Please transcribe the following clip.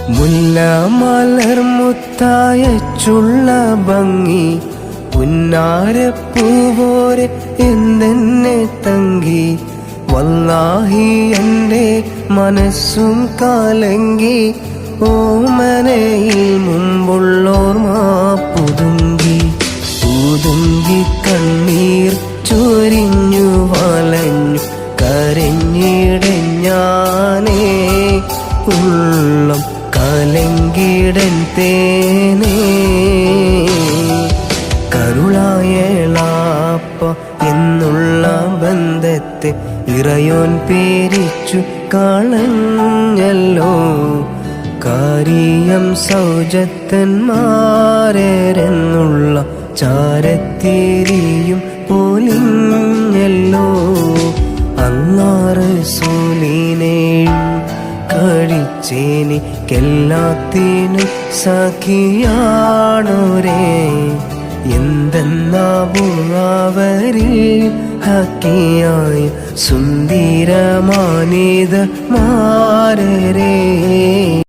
മുല്ല മലർമുത്തായ ചുള്ള ഭംഗി പുന്നാരപ്പൂവോരെ എന്തെന്നെ തങ്കി വല്ലാഹി എൻ്റെ മനസ്സും കാലങ്കി ഓമനയിൽ മുമ്പുള്ളോർമ പുതുങ്കി കണ്ണീർ ചൊരിഞ്ഞു വലഞ്ഞു കരഞ്ഞിടഞ്ഞാനേ ഉള്ളം കലങ്കിടൻ തേനേ കരുളായേളാപ്പ എന്നുള്ള ബന്ധത്തെ ഇറയോൻ പേരിച്ചു കളഞ്ഞല്ലോ കാരിയം സൗജത്തന്മാരെന്നുള്ള ചാരത്തിരിയും പൊലിഞ്ഞല്ലോ അല്ലാഹ് കഴിച്ചെനിക്കെല്ലാത്തിനും സഖിയാണോരേ എന്തെന്നാവുവരിൽ ഹക്കിയായ സുന്ദരമാനിത മാരരേ